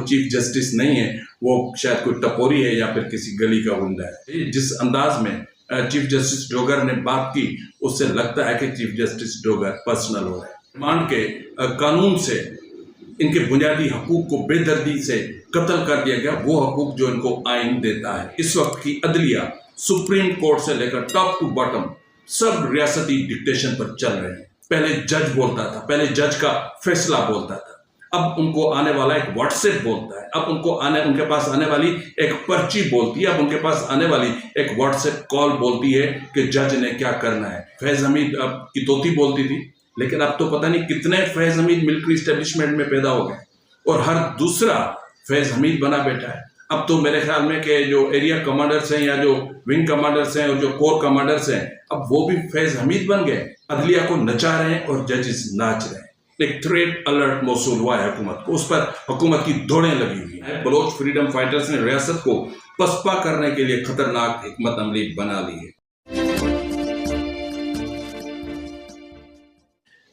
Chief justice نہیں ہے، وہ شاید کوئی ٹپوری ہے یا پھر کسی گلی کا گنڈا ہے۔ جس انداز میں چیف جسٹس ڈوگر نے بات کی اس سے لگتا ہے کہ چیف جسٹس ڈوگر پرسنل ہو رہے ہیں۔ ریمانڈ کے قانون سے ان کے بنیادی حقوق کو بے دردی سے قتل کر دیا گیا، وہ حقوق جو ان کو آئین دیتا ہے۔ اس وقت کی عدلیہ سپریم کورٹ سے لے کر ٹاپ ٹو باٹم سب ریاستی ڈکٹیشن پر چل رہے ہیں۔ پہلے جج بولتا تھا، پہلے جج کا فیصلہ بولتا تھا، اب ان کو آنے والا ایک واٹس ایپ بولتا ہے، اب ان کے پاس آنے والی ایک پرچی بولتی ہے، اب ان کے پاس آنے والی ایک واٹس ایپ کال بولتی ہے کہ جج نے کیا کرنا ہے۔ فیض حمید اب کی توتی بولتی تھی، لیکن اب تو پتہ نہیں کتنے فیض حمید ملٹری اسٹیبلشمنٹ میں پیدا ہو گئے اور ہر دوسرا فیض حمید بنا بیٹھا ہے۔ اب تو میرے خیال میں کہ جو ایریا کمانڈرز ہیں یا جو ونگ کمانڈرز ہیں اور جو کور کمانڈرز ہیں، اب وہ بھی فیض حمید بن گئے، عدلیہ کو نچا رہے ہیں اور ججز ناچ رہے ہیں۔ ایک تھریٹ الرٹ موصول ہوا ہے حکومت کو، اس پر حکومت کی دوڑیں لگی ہوئی ہیں۔ بلوچ فریڈم فائٹرز نے ریاست کو پسپا کرنے کے لیے خطرناک حکمت عملی بنا لی ہے۔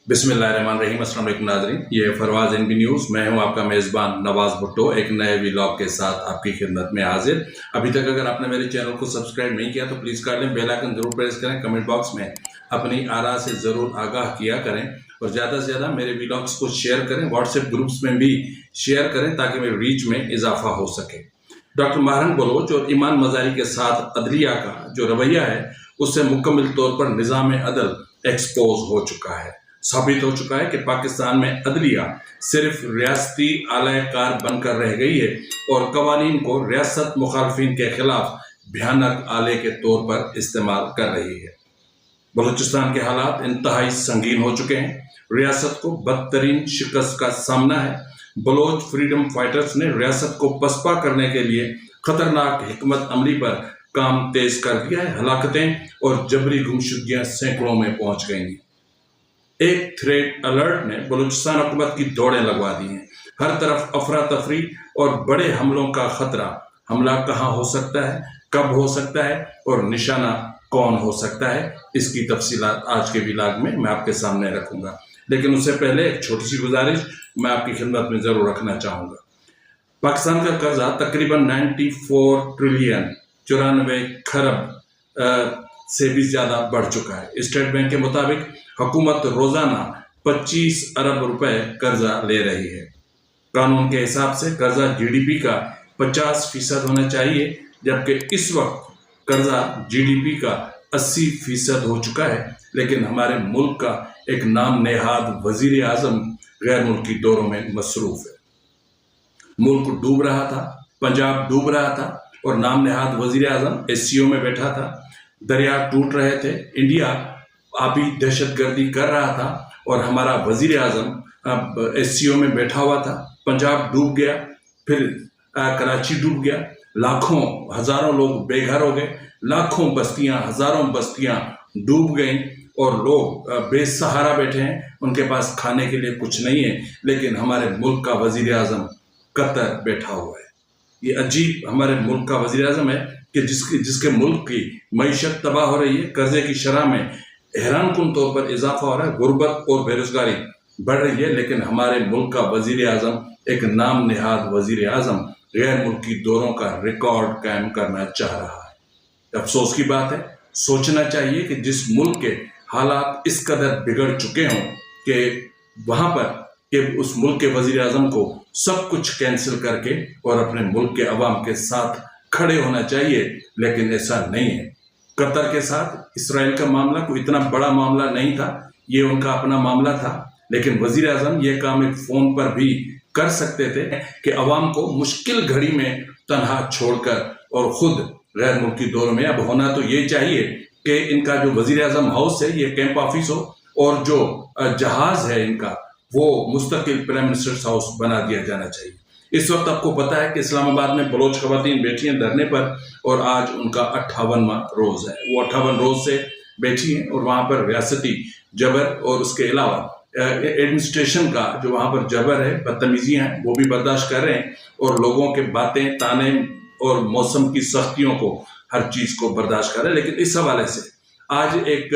بسم اللہ الرحمن الرحیم۔ السلام علیکم ناظرین، یہ فروز NB نیوز، میں ہوں آپ کا میزبان نواز بھٹو، ایک نئے ویلاگ کے ساتھ آپ کی خدمت میں حاضر۔ ابھی تک اگر آپ نے میرے چینل کو سبسکرائب نہیں کیا تو پلیز کر لیں، بیل آئکن ضرور پریس کریں، کمنٹ باکس میں اپنی آراء سے ضرور آگاہ کیا کریں اور زیادہ سے زیادہ میرے ویلاگز کو شیئر کریں، واٹس ایپ گروپس میں بھی شیئر کریں تاکہ میری ریچ میں اضافہ ہو سکے۔ ڈاکٹر ماہرنگ بلوچ اور ایمان مزاری کے ساتھ عدلیہ کا جو رویہ ہے اس سے مکمل طور پر نظام عدل ایکسپوز ہو چکا ہے۔ ثابت ہو چکا ہے کہ پاکستان میں عدلیہ صرف ریاستی اعلی کار بن کر رہ گئی ہے اور قوانین کو ریاست مخالفین کے خلاف بھیانک آلے کے طور پر استعمال کر رہی ہے۔ بلوچستان کے حالات انتہائی سنگین ہو چکے ہیں، ریاست کو بدترین شکست کا سامنا ہے۔ بلوچ فریڈم فائٹرز نے ریاست کو پسپا کرنے کے لیے خطرناک حکمت عملی پر کام تیز کر دیا ہے۔ ہلاکتیں اور جبری گمشدگیاں سینکڑوں میں پہنچ گئی ہیں۔ ایک تھریٹ الرٹ نے بلوچستان حکومت کی دوڑیں لگوا دی ہیں۔ ہر طرف افراتفری اور بڑے حملوں کا خطرہ۔ حملہ کہاں ہو سکتا ہے، کب ہو سکتا ہے اور نشانہ کون ہو سکتا ہے، اس کی تفصیلات آج کے ویلاگ میں آپ کے سامنے رکھوں گا۔ لیکن اس سے پہلے ایک چھوٹی سی گزارش میں آپ کی خدمت میں ضرور رکھنا چاہوں گا۔ پاکستان کا قرضہ تقریباً 94 ٹریلین 94 کھرب سے بھی زیادہ بڑھ چکا ہے۔ اسٹیٹ بینک کے مطابق حکومت روزانہ 25 ارب روپے قرضہ لے رہی ہے۔ قانون کے حساب سے قرضہ GDP کا 50% ہونا چاہیے، جبکہ اس وقت قرضہ GDP کا 80% ہو چکا ہے۔ لیکن ہمارے ملک کا ایک نام نہاد وزیر اعظم غیر ملکی دوروں میں مصروف ہے۔ ملک ڈوب رہا تھا، پنجاب ڈوب رہا تھا اور نام نہاد وزیر اعظم SCO میں بیٹھا تھا۔ دریا ٹوٹ رہے تھے، انڈیا آبی دہشت گردی کر رہا تھا اور ہمارا وزیر اعظم SCO میں بیٹھا ہوا تھا۔ پنجاب ڈوب گیا، پھر کراچی ڈوب گیا، لاکھوں ہزاروں لوگ بے گھر ہو گئے، لاکھوں بستیاں ہزاروں بستیاں ڈوب گئیں اور لوگ بے سہارا بیٹھے ہیں، ان کے پاس کھانے کے لیے کچھ نہیں ہے، لیکن ہمارے ملک کا وزیر اعظم قطر بیٹھا ہوا ہے۔ یہ عجیب ہمارے ملک کا وزیر اعظم ہے کہ جس کے ملک کی معیشت تباہ ہو رہی ہے، قرضے کی شرح میں حیران کن طور پر اضافہ ہو رہا ہے، غربت اور بے روزگاری بڑھ رہی ہے، لیکن ہمارے ملک کا وزیر اعظم ایک نام نہاد وزیر اعظم غیر ملکی دوروں کا ریکارڈ قائم کرنا چاہ رہا ہے۔ افسوس کی بات ہے، سوچنا چاہیے کہ جس ملک کے حالات اس قدر بگڑ چکے ہوں کہ وہاں پر کہ اس ملک کے وزیر اعظم کو سب کچھ کینسل کر کے اور اپنے ملک کے عوام کے ساتھ کھڑے ہونا چاہیے، لیکن ایسا نہیں ہے۔ قطر کے ساتھ اسرائیل کا معاملہ کوئی اتنا بڑا معاملہ نہیں تھا، یہ ان کا اپنا معاملہ تھا، لیکن وزیر اعظم یہ کام ایک فون پر بھی کر سکتے تھے کہ عوام کو مشکل گھڑی میں تنہا چھوڑ کر اور خود غیر ملکی دور میں۔ اب ہونا تو یہ چاہیے کہ ان کا جو وزیر اعظم ہاؤس ہے یہ کیمپ آفس ہو اور جو جہاز ہے ان کا وہ مستقل پرائم منسٹر ہاؤس بنا دیا جانا چاہیے۔ اس وقت آپ کو پتا ہے کہ اسلام آباد میں بلوچ خواتین بیٹھی ہیں دھرنے پر اور آج ان کا 58واں روز ہے۔ وہ 58 روز سے بیٹھی ہیں اور وہاں پر ریاستی جبر اور اس کے علاوہ ایڈمنسٹریشن کا جو وہاں پر جبر ہے، بدتمیزیاں ہیں، وہ بھی برداشت کر رہے ہیں اور لوگوں کے باتیں، تانے اور موسم کی سختیوں کو، ہر چیز کو برداشت کر رہے ہیں۔ لیکن اس حوالے سے آج ایک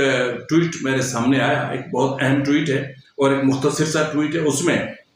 ٹویٹ میرے سامنے آیا، ایک بہت اہم ٹویٹ ہے اور ایک مختصر سا ٹویٹ ہے۔ اس میں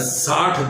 60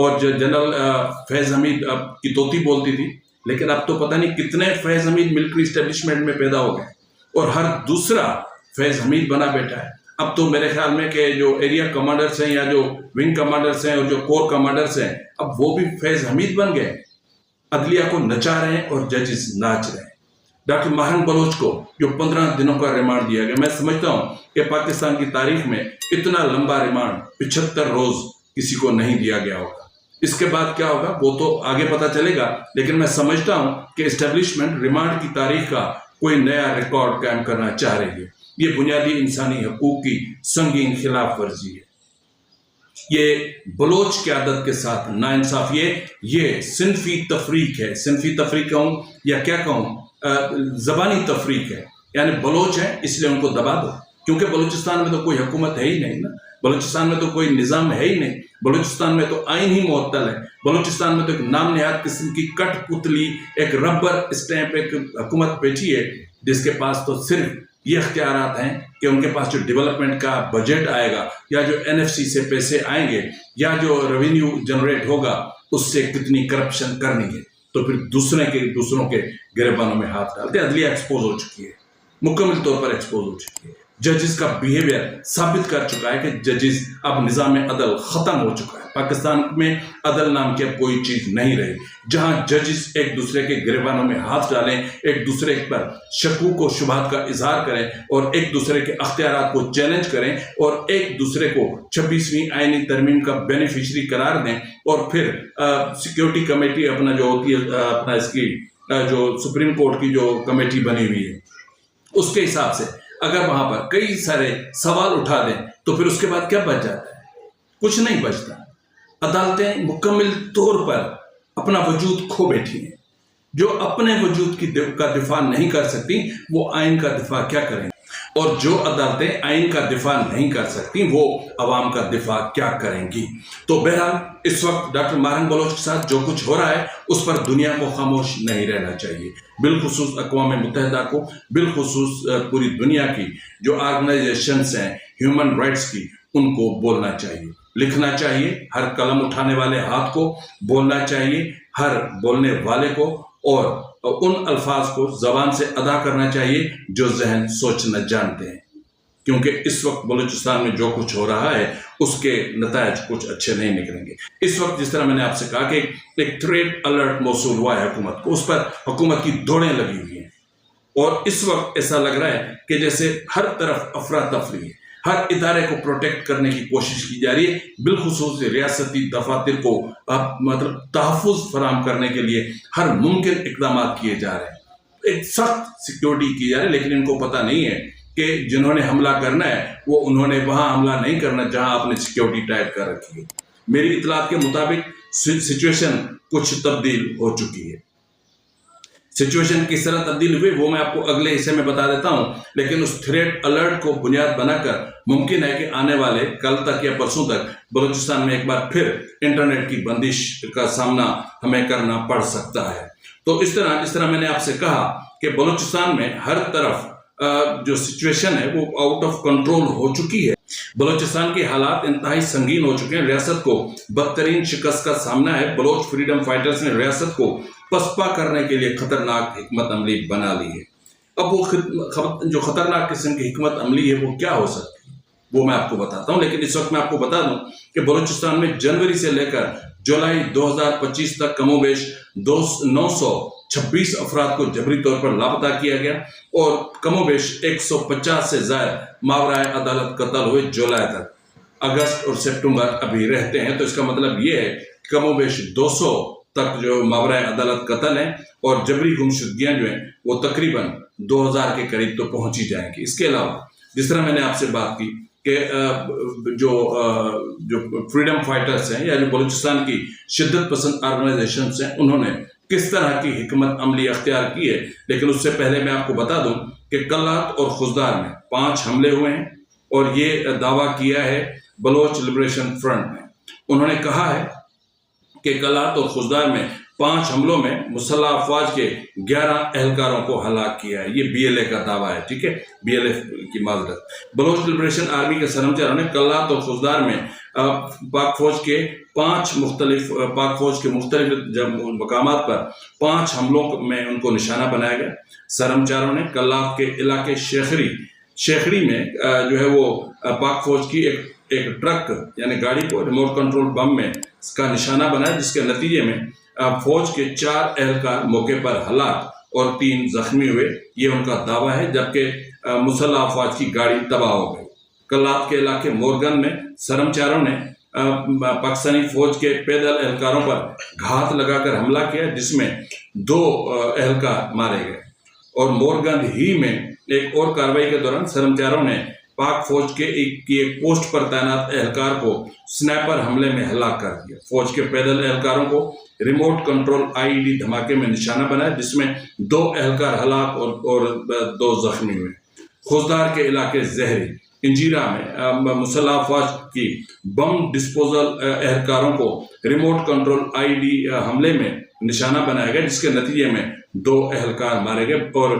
اور جو جنرل فیض حمید کی توتی بولتی تھی، لیکن اب تو پتہ نہیں کتنے فیض حمید ملٹری اسٹیبلشمنٹ میں پیدا ہو گئے اور ہر دوسرا فیض حمید بنا بیٹھا ہے۔ اب تو میرے خیال میں کہ جو ایریا کمانڈرز ہیں یا جو ونگ کمانڈرز ہیں اور جو کور کمانڈرز ہیں، اب وہ بھی فیض حمید بن گئے، عدلیہ کو نچا رہے ہیں اور ججز ناچ رہے ہیں۔ ڈاکٹر ماہرنگ بلوچ کو جو 15 دنوں کا ریمانڈ دیا گیا، میں سمجھتا ہوں کہ پاکستان کی تاریخ میں اتنا لمبا ریمانڈ 75 روز کسی کو نہیں دیا گیا ہوگا۔ اس کے بعد کیا ہوگا وہ تو آگے پتہ چلے گا، لیکن میں سمجھتا ہوں کہ اسٹیبلشمنٹ ریمانڈ کی تاریخ کا کوئی نیا ریکارڈ قائم کرنا چاہ رہی ہے۔ یہ بنیادی انسانی حقوق کی سنگین خلاف ورزی ہے۔ یہ بلوچ قیادت کے ساتھ ناانصاف، یہ صنفی تفریق ہے، صنفی تفریق کہوں یا کیا کہوں، زبانی تفریق ہے، یعنی بلوچ ہیں اس لیے ان کو دبا دو، کیونکہ بلوچستان میں تو کوئی حکومت ہے ہی نہیں نا، بلوچستان میں تو کوئی نظام ہے ہی نہیں، بلوچستان میں تو آئین ہی معطل ہے، بلوچستان میں تو ایک نام نہاد قسم کی کٹ پتلی، ایک ربر اسٹیمپ ایک حکومت بیٹھی ہے، جس کے پاس تو صرف یہ اختیارات ہیں کہ ان کے پاس جو ڈیولپمنٹ کا بجٹ آئے گا یا جو NFC سے پیسے آئیں گے یا جو ریونیو جنریٹ ہوگا اس سے کتنی کرپشن کرنی ہے، تو پھر دوسروں کے گریبانوں میں ہاتھ ڈالتے۔ عدلیہ ایکسپوز ہو چکی ہے، مکمل طور پر ایکسپوز ہو چکی ہے۔ ججز کا بیہیویئر ثابت کر چکا ہے کہ ججز اب نظام عدل ختم ہو چکا ہے۔ پاکستان میں عدل نام کی اب کوئی چیز نہیں رہی، جہاں ججز ایک دوسرے کے گریبانوں میں ہاتھ ڈالیں، ایک دوسرے پر شکوک و شبہات کا اظہار کریں اور ایک دوسرے کے اختیارات کو چیلنج کریں اور ایک دوسرے کو 26ویں آئینی ترمیم کا بینیفیشری قرار دیں، اور پھر سیکیورٹی کمیٹی اپنا جو ہوتی ہے، اپنا اس کی جو سپریم کورٹ کی جو کمیٹی بنی ہوئی ہے، اس کے حساب سے اگر وہاں پر کئی سارے سوال اٹھا دیں تو پھر اس کے بعد کیا بچ جاتا ہے؟ کچھ نہیں بچتا۔ عدالتیں مکمل طور پر اپنا وجود کھو بیٹھی ہیں۔ جو اپنے وجود کا دفاع نہیں کر سکتی وہ آئین کا دفاع کیا کریں گی، اور جو عدالتیں آئین کا دفاع نہیں کر سکتی وہ عوام کا دفاع کیا کریں گی۔ تو بہرحال اس وقت ڈاکٹر ماہرنگ بلوچ کے ساتھ جو کچھ ہو رہا ہے اس پر دنیا کو خاموش نہیں رہنا چاہیے، بالخصوص اقوام متحدہ کو، بالخصوص پوری دنیا کی جو آرگنائزیشنز ہیں ہیومن رائٹس کی، ان کو بولنا چاہیے، لکھنا چاہیے، ہر قلم اٹھانے والے ہاتھ کو بولنا چاہیے، ہر بولنے والے کو، اور ان الفاظ کو زبان سے ادا کرنا چاہیے جو ذہن سوچنا جانتے ہیں، کیونکہ اس وقت بلوچستان میں جو کچھ ہو رہا ہے اس کے نتائج کچھ اچھے نہیں نکلیں گے۔ اس وقت جس طرح میں نے آپ سے کہا کہ ایک تھریٹ الرٹ موصول ہوا ہے حکومت کو، اس پر حکومت کی دوڑیں لگی ہوئی ہیں، اور اس وقت ایسا لگ رہا ہے کہ جیسے ہر طرف افراتفری ہے، ہر ادارے کو پروٹیکٹ کرنے کی کوشش کی جا رہی ہے، بالخصوص ریاستی دفاتر کو مطلب تحفظ فراہم کرنے کے لیے ہر ممکن اقدامات کیے جا رہے ہیں، ایک سخت سیکیورٹی کی جا رہی ہے، لیکن ان کو پتہ نہیں ہے کہ جنہوں نے حملہ کرنا ہے وہ انہوں نے وہاں حملہ نہیں کرنا جہاں آپ نے سیکیورٹی ٹائٹ کر رکھی ہے۔ میری اطلاعات کے مطابق سچویشن کچھ تبدیل ہو چکی ہے۔ سچویشن کس طرح تبدیل ہوئی وہ میں آپ کو اگلے حصے میں بتا دیتا ہوں، لیکن اس تھریٹ الرٹ کو بنیاد بنا کر ممکن ہے کہ آنے والے کل تک یا پرسوں تک بلوچستان میں ایک بار پھر انٹرنیٹ کی بندش کا سامنا ہمیں کرنا پڑ سکتا ہے۔ تو اس طرح میں نے آپ سے کہا کہ بلوچستان میں ہر طرف جو سچویشن ہے وہ آؤٹ آف کنٹرول ہو چکی ہے، بلوچستان کے حالات انتہائی سنگین ہو چکے ہیں، ریاست کو بدترین شکست کا سامنا ہے۔ بلوچ فریڈم فائٹرز نے ریاست کو پسپا کرنے کے لیے خطرناک حکمت عملی بنا لی ہے۔ اب وہ جو خطرناک قسم کی حکمت عملی ہے وہ کیا ہو سکتی ہے وہ میں آپ کو بتاتا ہوں، لیکن اس وقت میں آپ کو بتا دوں کہ بلوچستان میں جنوری سے لے کر جولائی 2025 تک کم و بیش 926 افراد کو جبری طور پر لاپتہ کیا گیا، اور کم و بیش 150 سے زائد ماورائے عدالت قتل ہوئے جولائی تک۔ اگست اور سپٹمبر ابھی رہتے ہیں، تو اس کا مطلب یہ ہے کم و بیش 200 تک جو ماورائے عدالت قتل ہیں، اور جبری گمشدگیاں جو ہیں وہ تقریباً 2000 کے قریب تو پہنچ ہی جائیں گی۔ اس کے علاوہ جس طرح میں نے آپ سے بات کی کہ جو فریڈم فائٹرز ہیں یا جو بلوچستان کی شدت پسند آرگنائزیشنز ہیں انہوں نے کس طرح کی حکمت عملی اختیار کی ہے، لیکن اس سے پہلے میں آپ کو بتا دوں کہ کلات اور خزدار میں 5 حملے ہوئے ہیں، اور یہ دعویٰ کیا ہے بلوچ لبریشن فرنٹ نے۔ انہوں نے کہا ہے کہ کلات اور خزدار میں 5 حملوں میں مسلح افواج کے 11 اہلکاروں کو ہلاک کیا ہے. یہ BLA کا دعویٰ ہے. ٹھیک ہے, BLA کی معذرت. بلوچ لبریشن آرمی کے سرمچاروں نے کلات اور خوزدار میں پاک فوج کے مختلف مقامات پر 5 حملوں میں ان کو نشانہ بنایا گیا. سرمچاروں نے کلات کے علاقے شیخڑی میں جو ہے وہ پاک فوج کی ایک ٹرک یعنی گاڑی کو ریموٹ کنٹرول بم میں اس کا نشانہ بنایا, جس کے نتیجے میں فوج کے 4 اہلکار موقع پر ہلاک اور 3 زخمی ہوئے. یہ ان کا دعویٰ ہے, جبکہ مسلح افواج کی گاڑی تباہ ہو گئی. کلات کے علاقے مورگن میں سرمچاروں نے پاکستانی فوج کے پیدل اہلکاروں پر گھات لگا کر حملہ کیا, جس میں 2 اہلکار مارے گئے. اور مورگن ہی میں ایک اور کارروائی کے دوران سرمچاروں نے پاک فوج کے ایک پوسٹ پر تعینات اہلکار کو سنائپر حملے میں ہلاک کر دیا. فوج کے پیدل اہلکاروں کو ریموٹ کنٹرول IED دھماکے میں نشانہ بنایا, جس میں 2 اہلکار ہلاک اور 2 زخمی ہوئے. خوزدار کے علاقے زہری انجیرا میں مسلح افواج کی بم ڈسپوزل اہلکاروں کو ریموٹ کنٹرول IED حملے میں نشانہ بنایا گیا, جس کے نتیجے میں 2 اہلکار مارے گئے. اور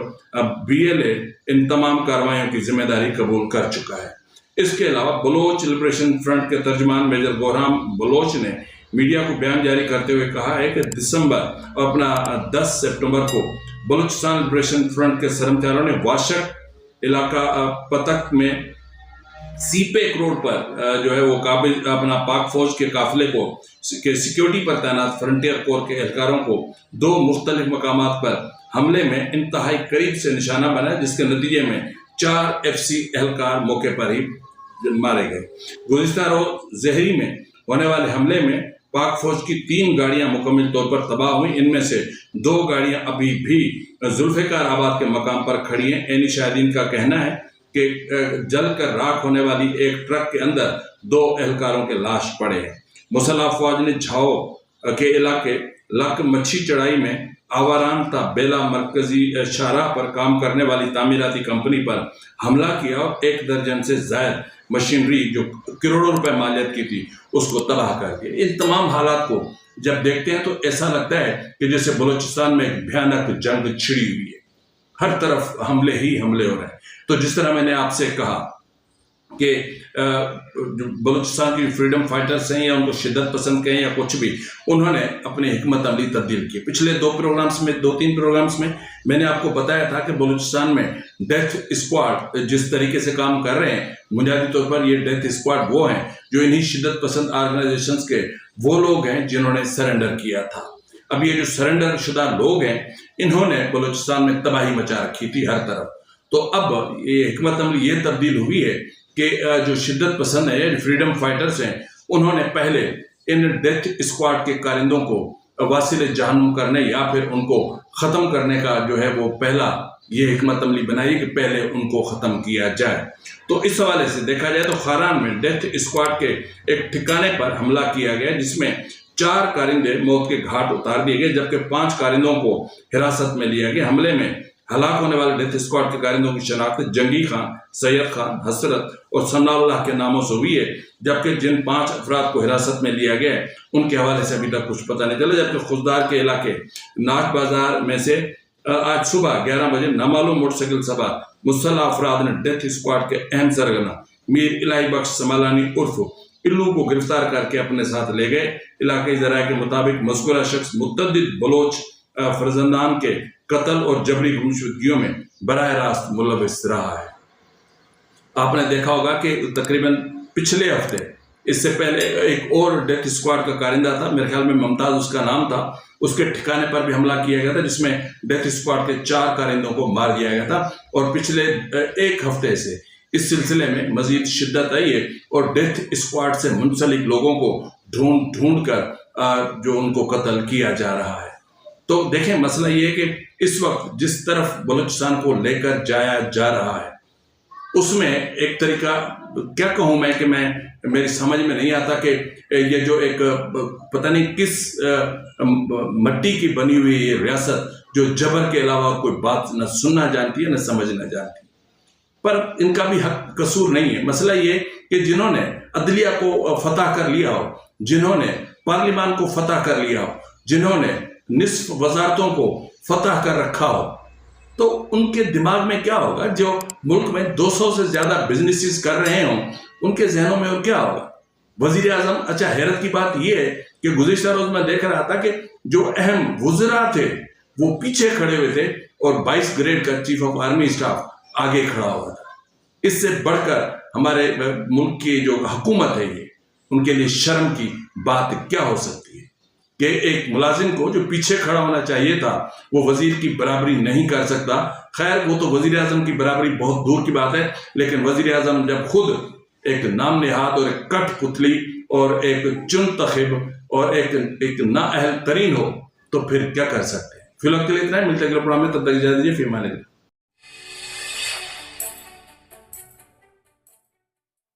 BLA ان تمام کارروائیوں کی ذمہ داری قبول کر چکا ہے. اس کے علاوہ بلوچ لبریشن فرنٹ کے ترجمان میجر گورام بلوچ نے میڈیا کو بیان جاری کرتے ہوئے کہا ہے کہ 10 سپٹمبر کو بلوچستان لبریشن فرنٹ کے سرمچاروں نے واشک علاقہ پتک میں سیپیک روڈ پر جو ہے وہ اپنا پاک فوج کے قافلے کو سیکیورٹی پر تعینات فرنٹیئر کور کے اہلکاروں کو 2 مختلف مقامات پر حملے میں انتہائی قریب سے نشانہ بنایا, جس کے نتیجے میں 4 FC اہلکار موقع پر ہی مارے گئے. گزشتہ روز زہری میں ہونے والے حملے میں پاک فوج کی 3 گاڑیاں مکمل طور پر تباہ ہوئیں. ان میں سے 2 گاڑیاں ابھی بھی ذوالفقار آباد کے مقام پر کھڑی ہیں. عینی شاہدین کا کہنا ہے کہ جل کر راکھ ہونے والی ایک ٹرک کے اندر 2 اہلکاروں کے لاش پڑے ہیں. مسلح افواج نے جھاؤ کے علاقے لک مچھی چڑھائی میں آواران تا بیلا مرکزی شاہراہ پر کام کرنے والی تعمیراتی کمپنی پر حملہ کیا اور 1 درجن سے زائد مشینری جو کروڑوں روپے مالیت کی تھی اس کو تباہ کر دیا. ان تمام حالات کو جب دیکھتے ہیں تو ایسا لگتا ہے کہ جیسے بلوچستان میں ایک بھیانک جنگ چھڑی ہوئی ہے, ہر طرف حملے ہی حملے ہو رہے ہیں. تو جس طرح میں نے آپ سے کہا کہ بلوچستان کی فریڈم فائٹرز ہیں یا ان کو شدت پسند کہیں یا کچھ بھی, انہوں نے اپنے حکمت عملی تبدیل کی. پچھلے 2 3 پروگرامز میں میں نے آپ کو بتایا تھا کہ بلوچستان میں ڈیتھ اسکواڈ جس طریقے سے کام کر رہے ہیں, بنیادی طور پر یہ ڈیتھ اسکواڈ وہ ہیں جو انہی شدت پسند آرگنائزیشنز کے وہ لوگ ہیں جنہوں نے سرنڈر کیا تھا. اب یہ جو سرنڈر شدہ لوگ ہیں انہوں نے بلوچستان میں تباہی مچا رکھی تھی ہر طرف. تو اب یہ حکمت عملی یہ تبدیل ہوئی ہے کہ جو شدت پسند ہے فریڈم فائٹرز ہیں, انہوں نے پہلے ان ڈیتھ اسکواڈ کے کارندوں کو واصل جہنم کرنے یا پھر ان کو ختم کرنے کا جو ہے وہ پہلا یہ حکمت عملی بنائی کہ پہلے ان کو ختم کیا جائے. تو اس حوالے سے دیکھا جائے تو خاران میں ڈیتھ اسکواڈ کے ایک ٹھکانے پر حملہ کیا گیا, جس میں 4 کارندے موت کے گھاٹ اتار دیے گئے, جبکہ 5 کارندوں کو حراست میں لیا گیا. حملے میں ہلاک ہونے والے ڈیتھ اسکواڈ کے کارندوں کی شناخت جنگی خان, سید خان, حسرت اور ثناء اللہ کے ناموں سے ہوئی ہے, جبکہ جن 5 افراد کو حراست میں لیا گیا ہے ان کے حوالے سے ابھی تک کچھ پتہ نہیں چلا. جبکہ خوزدار کے علاقے ناک بازار میں سے آج صبح 11 بجے نامعلوم موٹر سائیکل سوار مسلح افراد نے ڈیتھ اسکواڈ کے اہم سرگنا میر الہی بخش سمالانی عرف پلو کو گرفتار کر کے اپنے ساتھ لے گئے. علاقائی ذرائع کے مطابق مذکورہ شخص متعدد بلوچ فرزندان کے قتل اور جبری گمشدگیوں میں براہ راست ملوث رہا ہے. آپ نے دیکھا ہوگا کہ تقریباً پچھلے ہفتے اس سے پہلے ایک اور ڈیتھ اسکواڈ کا کارندہ تھا, میرے خیال میں ممتاز اس کا نام تھا, اس کے ٹھکانے پر بھی حملہ کیا گیا تھا جس میں ڈیتھ اسکواڈ کے 4 کارندوں کو مار دیا گیا تھا. اور پچھلے 1 ہفتے سے اس سلسلے میں مزید شدت آئی ہے اور ڈیتھ اسکواڈ سے منسلک لوگوں کو ڈھونڈ کر جو ان کو قتل کیا جا رہا ہے. تو دیکھیں مسئلہ یہ ہے کہ اس وقت جس طرف بلوچستان کو لے کر جایا جا رہا ہے اس میں ایک طریقہ کیا کہوں میں کہ میری سمجھ میں نہیں آتا کہ یہ جو ایک پتہ نہیں کس مٹی کی بنی ہوئی یہ ریاست جو جبر کے علاوہ کوئی بات نہ سننا جانتی ہے نہ سمجھنا جانتی, پر ان کا بھی حق قصور نہیں ہے. مسئلہ یہ کہ جنہوں نے عدلیہ کو فتح کر لیا ہو, جنہوں نے پارلیمان کو فتح کر لیا ہو, جنہوں نے نصف وزارتوں کو فتح کر رکھا ہو تو ان کے دماغ میں کیا ہوگا؟ جو ملک میں 200 سے زیادہ بزنسز کر رہے ہوں ان کے ذہنوں میں اور کیا ہوگا؟ وزیر اعظم، اچھا حیرت کی بات یہ ہے کہ گزشتہ روز میں دیکھ رہا تھا کہ جو اہم وزراء تھے وہ پیچھے کھڑے ہوئے تھے اور 22 گریڈ کا چیف آف آرمی اسٹاف آگے کھڑا ہوا تھا۔ اس سے بڑھ کر ہمارے ملک کی جو حکومت ہے یہ ان کے لیے شرم کی بات کیا ہو سکتی ہے کہ ایک ملازم کو جو پیچھے کھڑا ہونا چاہیے تھا وہ وزیر کی برابری نہیں کر سکتا۔ خیر وہ تو وزیر اعظم کی برابری بہت دور کی بات ہے، لیکن وزیر اعظم جب خود ایک نام نہاد اور ایک کٹ پتلی اور ایک چنتخب اور ایک نااہل ترین ہو تو پھر کیا کر سکتے ہیں؟ فی الوقت کے لیے اتنا ہے، ملتے ہیں اگلے پروگرام میں، تب تک اجازت دیجیے، فی امان اللہ۔